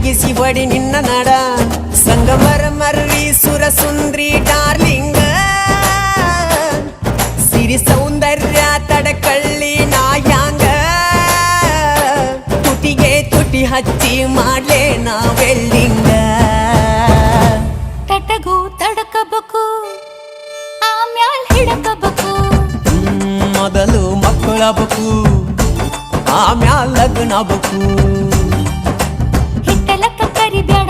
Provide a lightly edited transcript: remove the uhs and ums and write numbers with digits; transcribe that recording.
ಮುಗಿಸಿ ಬಡಿ ನಿನ್ನ ನಡ ಸಂಗಮರ ಮರ್ರಿ ಸುರ ಸುಂದ್ರಿ ಡಾರ್ಲಿಂಗ ಸಿರಿ ಸೌಂದರ್ಯ ತಡಕಳ್ಳಿ ನಾಯಾಂಗ ತುಟಿಗೆ ತುಟಿ ಹಚ್ಚಿ ಮಾಡ್ಲೇ ನಾ ವೆಲ್ಡಿಂಗ ತಟಗೂ ತಡಕಬೇಕು ಆಮ್ಯಾಲ್ ಹಿಡಕಬೇಕು ಮೊದಲು ಮಕ್ಕಳಬೇಕು ಆಮ್ಯಾಲ ಲಗ್ನಬೇಕು ಹಿಟ್ಟಲಕ್ಕ ಕರಿಬ್ಯಾಡ